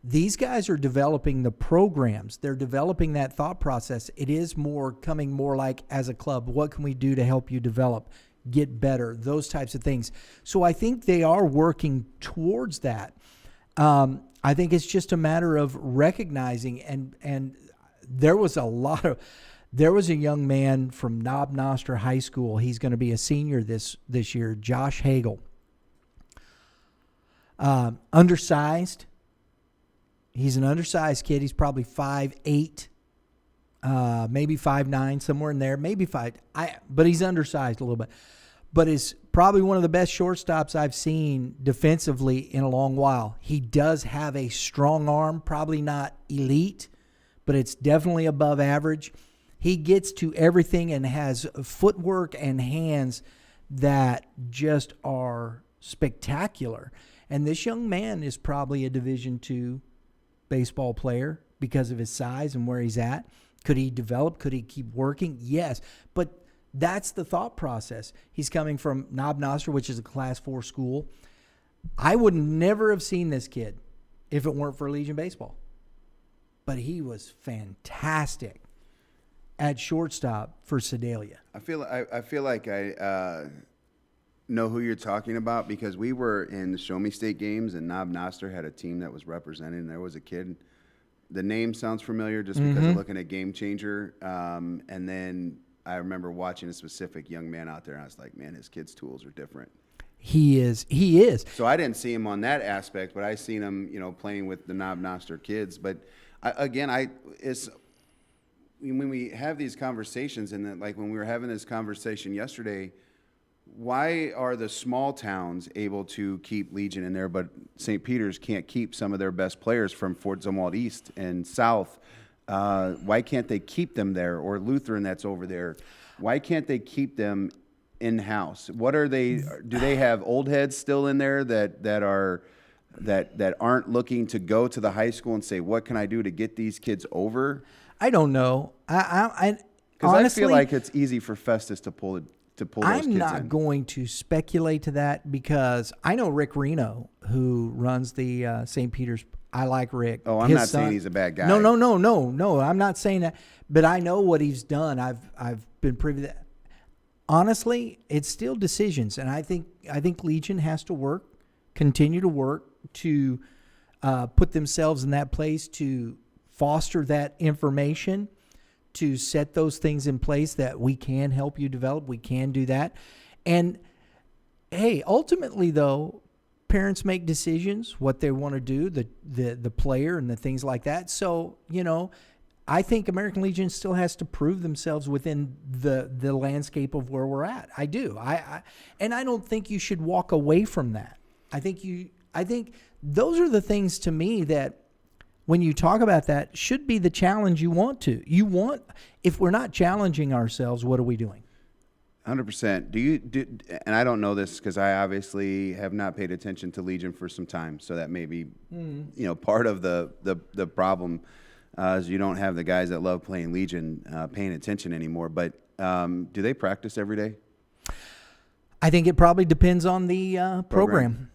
these guys are developing the programs. They're developing that thought process. It is coming more like, as a club, what can we do to help you develop, get better, those types of things. So I think they are working towards that. I think it's just a matter of recognizing, and there was a young man from Knob Noster High School. He's going to be a senior this year, Josh Hagel. Undersized. He's an undersized kid. He's probably 5'8", maybe 5'9", somewhere in there, maybe 5. But he's undersized a little bit. But is probably one of the best shortstops I've seen defensively in a long while. He does have a strong arm, probably not elite, but it's definitely above average. He gets to everything and has footwork and hands that just are spectacular. And this young man is probably a Division II baseball player because of his size and where he's at. Could he develop? Could he keep working? Yes. But that's the thought process. He's coming from Knob Noster, which is a Class 4 school. I would never have seen this kid if it weren't for Legion Baseball. But he was fantastic at shortstop for Sedalia. I feel like I know who you're talking about because we were in the Show Me State games and Knob Noster had a team that was represented, and there was a kid. The name sounds familiar just because of looking at Game Changer. And then I remember watching a specific young man out there, and I was like, man, his kid's tools are different. He is. So I didn't see him on that aspect, but I seen him, playing with the Knob Noster kids. But when we have these conversations, and then, like when we were having this conversation yesterday, why are the small towns able to keep Legion in there, but St. Peter's can't keep some of their best players from Fort Zumwalt East and South? Why can't they keep them there? Or Lutheran that's over there, why can't they keep them in-house? What are they? Do they have old heads still in there that aren't looking to go to the high school and say, what can I do to get these kids over? I don't know. I Because honestly, I feel like it's easy for Festus to pull those kids I'm in. not going to speculate to that, because I know Rick Reno, who runs the St. Peter's. I like Rick. Oh, I'm not saying he's a bad guy. No. I'm not saying that, but I know what he's done. I've been privy to that. Honestly, it's still decisions, and I think Legion has to continue to work to put themselves in that place to foster that information, to set those things in place that we can help you develop. We can do that. And hey, ultimately though, parents make decisions, what they want to do, the player and the things like that. So, I think American Legion still has to prove themselves within the landscape of where we're at. I do. And I don't think you should walk away from that. I think those are the things to me that, when you talk about that, should be the challenge you want. If we're not challenging ourselves, what are we doing? 100%. And I don't know this because I obviously have not paid attention to Legion for some time, so that may be, part of the problem is you don't have the guys that love playing Legion paying attention anymore. But do they practice every day? I think it probably depends on the program.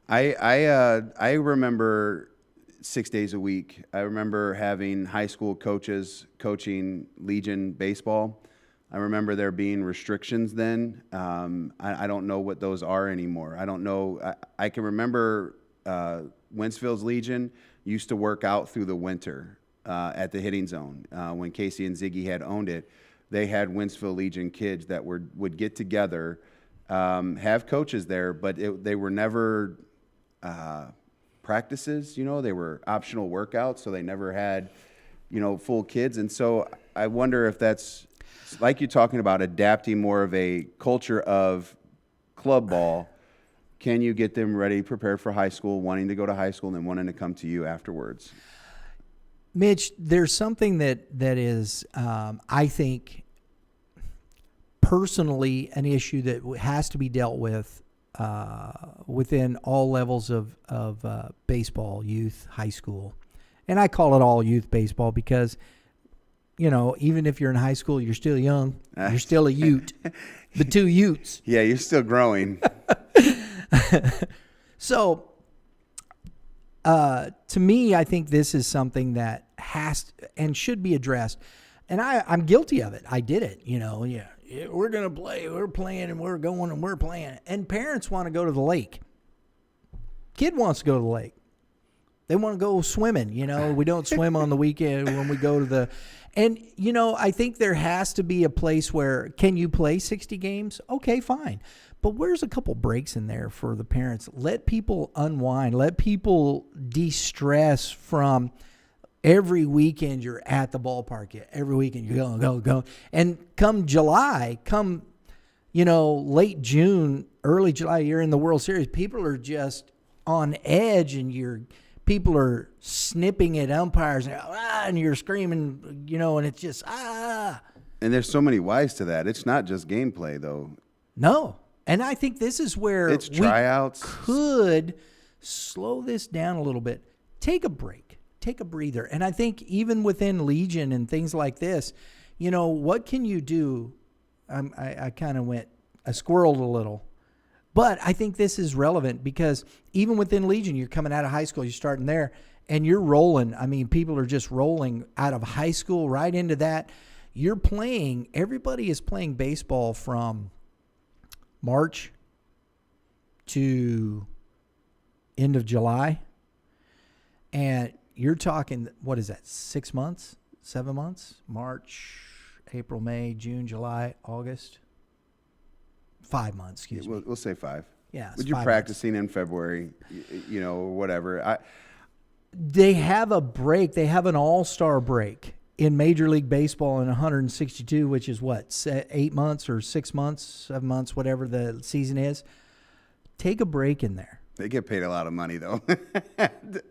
I remember 6 days a week. I remember having high school coaches coaching Legion baseball. I remember there being restrictions then. I don't know what those are anymore. I don't know. I can remember Wentzville's Legion used to work out through the winter at the hitting zone. When Casey and Ziggy had owned it, they had Wentzville Legion kids that would get together, have coaches there, but they were never practices, they were optional workouts, so they never had, full kids. And so I wonder if that's, like you're talking about, adapting more of a culture of club ball. Can you get them ready, prepared for high school, wanting to go to high school, and then wanting to come to you afterwards? Mitch, there's something that is, I think, personally an issue that has to be dealt with within all levels of baseball, youth, high school. And I call it all youth baseball because, even if you're in high school, you're still young. You're still a ute. The two utes. Yeah, you're still growing. So, to me, I think this is something that has and should be addressed. And I'm guilty of it. I did it, yeah. We're going to play. We're playing and we're going and we're playing. And parents want to go to the lake. Kid wants to go to the lake. They want to go swimming. We don't swim on the weekend when we go to the. And, I think there has to be a place where, can you play 60 games? Okay, fine. But where's a couple breaks in there for the parents? Let people unwind. Let people de-stress from every weekend you're at the ballpark. Every weekend you're going. And come July, late June, early July, you're in the World Series. People are just on edge, and people are snipping at umpires, and you're screaming, and it's just, And there's so many whys to that. It's not just gameplay, though. No. And I think this is where it's tryouts. We could slow this down a little bit. Take a break. Take a breather. And I think even within Legion and things like this, what can you do? I kind of squirreled a little. But I think this is relevant because even within Legion, you're coming out of high school, you're starting there, and you're rolling. I mean, people are just rolling out of high school right into that. You're playing, everybody is playing baseball from March to end of July. And you're talking, what is that, 6 months, 7 months? March, April, May, June, July, August. 5 months, excuse me. We'll say 5. Yeah. But you're practicing in February, or whatever. They have a break. They have an all-star break in Major League Baseball in 162, which is what, 8 months or 6 months, 7 months, whatever the season is. Take a break in there. They get paid a lot of money, though.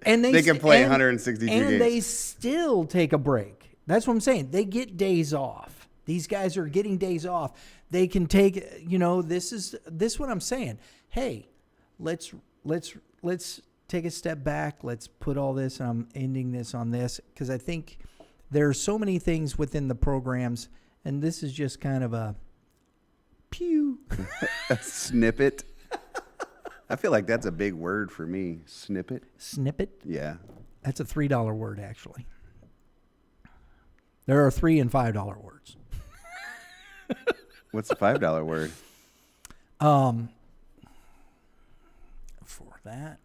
And they can play 162 games. And they still take a break. That's what I'm saying. They get days off. These guys are getting days off. They can take, this is what I'm saying. Hey, let's take a step back. Let's put all this, and I'm ending this on this, because I think there are so many things within the programs, and this is just kind of a pew. A snippet. I feel like that's a big word for me. Snippet. Snippet? Yeah. That's a $3 word, actually. There are $3 and $5 words. What's the $5 word? For that,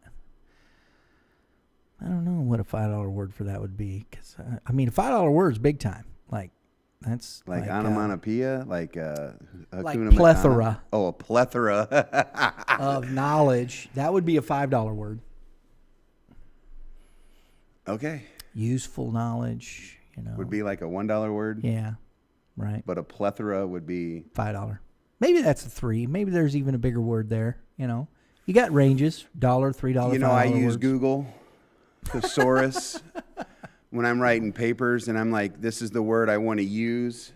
I don't know what a $5 word for that would be, because a $5 word is big time. Like that's like onomatopoeia, like plethora. Oh, a plethora of knowledge. That would be a $5 word. Okay. Useful knowledge, would be like a $1 word. Yeah, right. But a plethora would be $5. Maybe that's a 3. Maybe there's even a bigger word there. You got ranges: $1, $3, $5. I use words. Google thesaurus when I'm writing papers, and I'm like, this is the word I want to use.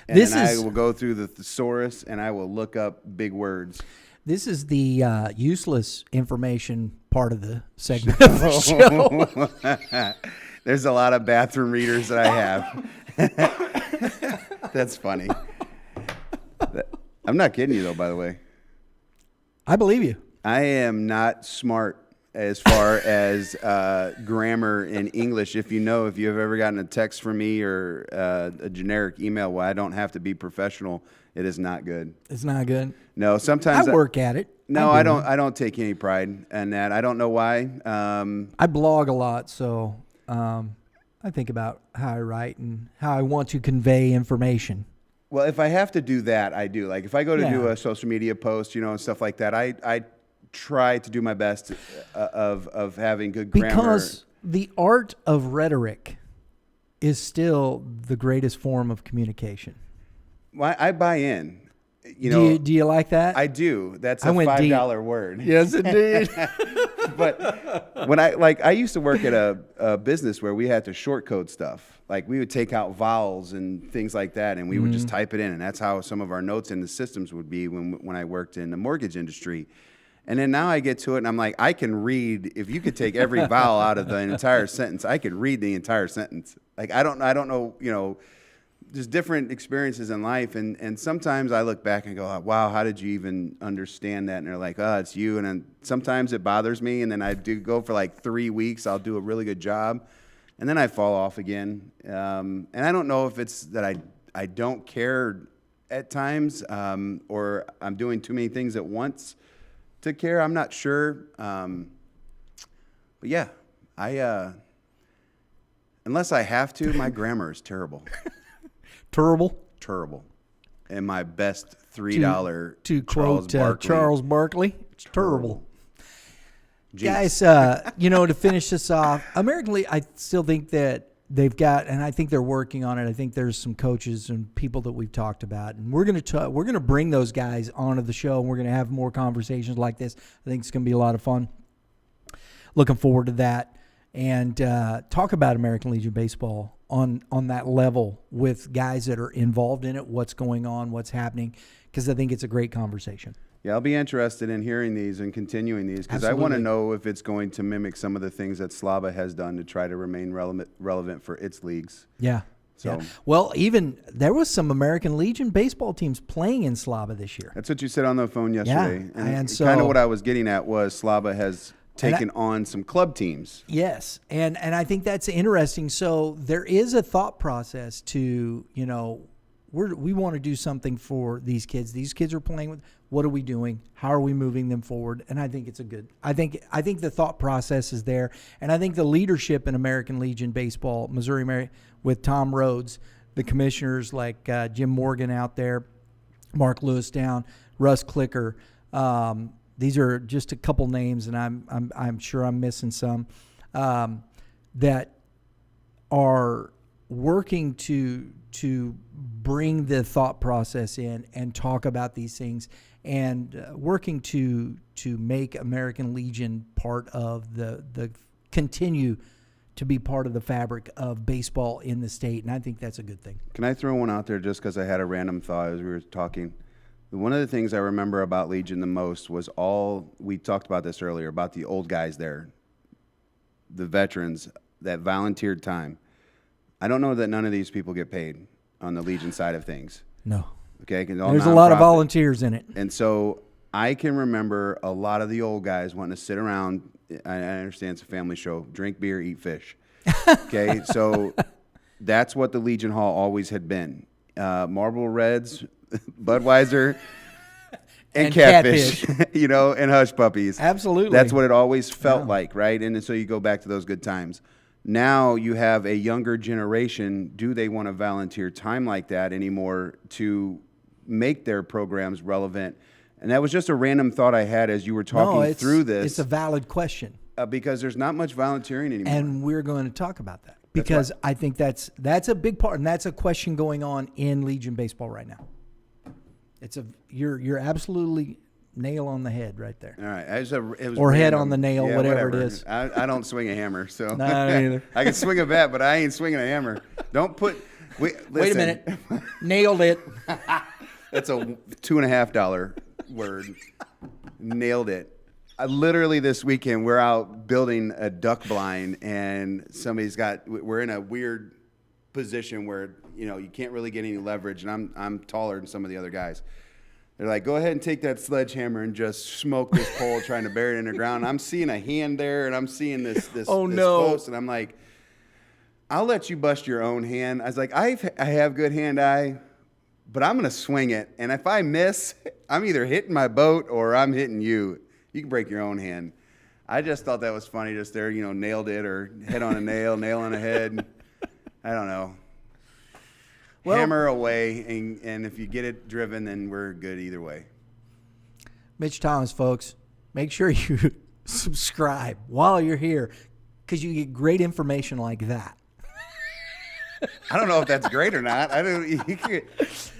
And I will go through the thesaurus, and I will look up big words. This is the useless information part of the segment of the show. There's a lot of bathroom readers that I have. That's funny. I'm not kidding you, though, by the way. I believe you. I am not smart as far as grammar in English. If you've ever gotten a text from me or a generic email where I don't have to be professional, it is not good. It's not good. No, sometimes I work at it. No, I don't. I don't take any pride in that. I don't know why. I blog a lot, so I think about how I write and how I want to convey information. Well, if I have to do that, I do. Like if I go to do a social media post, and stuff like that, I try to do my best of having good grammar. Because the art of rhetoric is still the greatest form of communication. Well, I buy in. Do you like that? I do. That's a $5 word. Yes, indeed. But when I used to work at a business where we had to short code stuff. Like we would take out vowels and things like that, and we would just type it in, and that's how some of our notes in the systems would be when I worked in the mortgage industry. And then now I get to it, and I'm like, I can read. If you could take every vowel out of the entire sentence, I could read the entire sentence. Like I don't know, just different experiences in life, and sometimes I look back and go, wow, how did you even understand that? And they're like, oh, it's you. And then sometimes it bothers me, and then I do go for like 3 weeks. I'll do a really good job, and then I fall off again. And I don't know if it's that I don't care at times, or I'm doing too many things at once to care. I'm not sure. But yeah, unless I have to, my grammar is terrible. Terrible. And my best $3 to Charles quote Barkley. Charles Barkley, terrible. Jeez. Guys, to finish this off, American League, I still think that they've got, and I think they're working on it. I think there's some coaches and people that we've talked about, and we're gonna bring those guys onto the show, and we're gonna have more conversations like this. I think it's gonna be a lot of fun. Looking forward to that, and talk about American Legion Baseball on that level with guys that are involved in it, what's going on, what's happening, because I think it's a great conversation. Yeah, I'll be interested in hearing these and continuing these, because I want to know if it's going to mimic some of the things that Slava has done to try to remain relevant for its leagues. Yeah. So, yeah. Well, even there was some American Legion baseball teams playing in Slava this year. That's what you said on the phone yesterday. Yeah. And so kind of what I was getting at was Slava has taken on some club teams. Yes, and I think that's interesting. So there is a thought process to, we want to do something for these kids. These kids are playing with. What are we doing? How are we moving them forward? And I think it's I think the thought process is there, and I think the leadership in American Legion Baseball, Missouri with Tom Rhodes, the commissioners like Jim Morgan out there, Mark Lewis down, Russ Clicker. These are just a couple names, and I'm sure I'm missing some that are working to bring the thought process in and talk about these things, and working to make American Legion part of the continue to be part of the fabric of baseball in the state, and I think that's a good thing. Can I throw one out there just because I had a random thought as we were talking? One of the things I remember about Legion the most was we talked about this earlier, about the old guys there, the veterans that volunteered time. I don't know that none of these people get paid on the Legion side of things. No. Okay? There's a lot of volunteers in it. And so I can remember a lot of the old guys wanting to sit around. I understand it's a family show. Drink beer, eat fish. Okay? So that's what the Legion Hall always had been. Marlboro Reds, Budweiser, and catfish. And hush puppies. Absolutely. That's what it always felt like, right? And so you go back to those good times. Now you have a younger generation. Do they want to volunteer time like that anymore to make their programs relevant? And that was just a random thought I had as you were talking through this. It's a valid question. Because there's not much volunteering anymore. And we're going to talk about that. Because I think that's a big part, and that's a question going on in Legion baseball right now. You're absolutely nail on the head right there. All right, it was or random. Head on the nail, whatever it is. I don't swing a hammer, so no, I don't either. I can swing a bat, but I ain't swinging a hammer. Don't put. Wait a minute. Nailed it. That's a $2.50 word. Nailed it. Literally this weekend, we're out building a duck blind, and we're in a weird position where, you can't really get any leverage, and I'm taller than some of the other guys. They're like, go ahead and take that sledgehammer and just smoke this pole trying to bury it in the ground. I'm seeing a hand there, and I'm seeing this post, and I'm like, I'll let you bust your own hand. I was like, I have good hand-eye, but I'm going to swing it, and if I miss, I'm either hitting my boat or I'm hitting you. You can break your own hand. I just thought that was funny just there, nailed it, or head on a nail, nail on a head. I don't know. Well, hammer away, and if you get it driven, then we're good either way. Mitch Thomas, folks, make sure you subscribe while you're here, because you get great information like that. I don't know if that's great or not.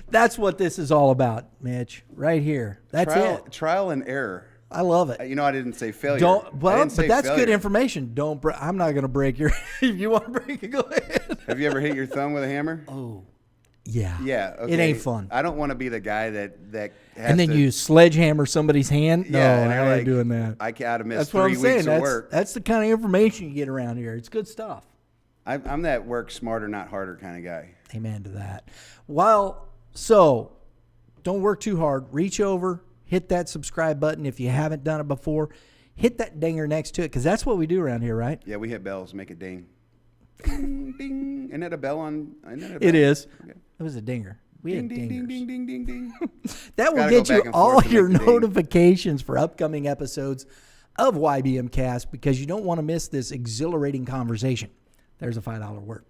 That's what this is all about, Mitch, right here. That's it. Trial and error. I love it. I didn't say failure. But that's good information. I'm not going to break your. If you want to break it, go ahead. Have you ever hit your thumb with a hammer? Oh, yeah. Yeah. Okay. It ain't fun. I don't want to be the guy that has and then you sledgehammer somebody's hand. Yeah, no, I ain't doing that. I can't have missed that's what 3 I'm saying. weeks of work. That's the kind of information you get around here. It's good stuff. I'm that work smarter, not harder kind of guy. Amen to that. So don't work too hard. Reach over. Hit that subscribe button if you haven't done it before. Hit that dinger next to it, because that's what we do around here, right? Yeah, we hit bells, make it ding. Ding, ding. Isn't that a bell on? It is. Okay. It was a dinger. We ding, had ding, dingers. ding, ding, ding, ding, ding. That will get you all your notifications for upcoming episodes of YBMcast, because you don't want to miss this exhilarating conversation. There's a $5 word.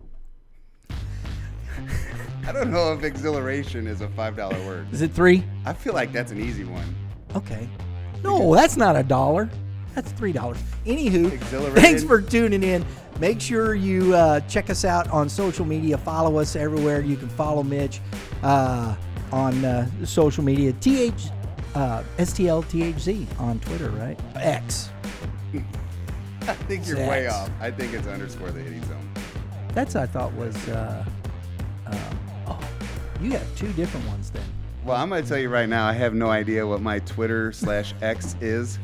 I don't know if exhilaration is a $5 word. Is it 3? I feel like that's an easy one. Okay. No, that's not $1. That's $3. Anywho, thanks for tuning in. Make sure you check us out on social media. Follow us everywhere. You can follow Mitch on social media. STLTHZ on Twitter, right? X. I think you're way off. I think it's _ the hitting zone. That's, I thought, was... you have 2 different ones then. Well, I'm going to tell you right now, I have no idea what my Twitter/X is.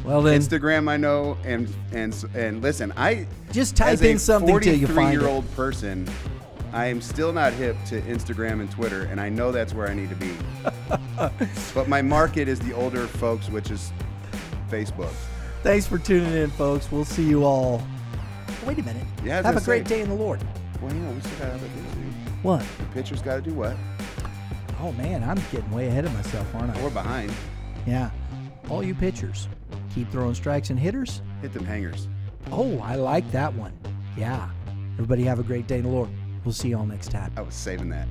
Well then, Instagram I know, and listen, I just type in something till you find it. As a 43-year-old person, I am still not hip to Instagram and Twitter, and I know that's where I need to be. But my market is the older folks, which is Facebook. Thanks for tuning in, folks. We'll see you all. Wait a minute. Yeah, have a great day in the Lord. Well, we still got other things to do. What? The pitcher's got to do what? Oh, man, I'm getting way ahead of myself, aren't I? We're behind. Yeah. All you pitchers, keep throwing strikes, and hitters, hit them hangers. Oh, I like that one. Yeah. Everybody have a great day in the Lord. We'll see you all next time. I was saving that.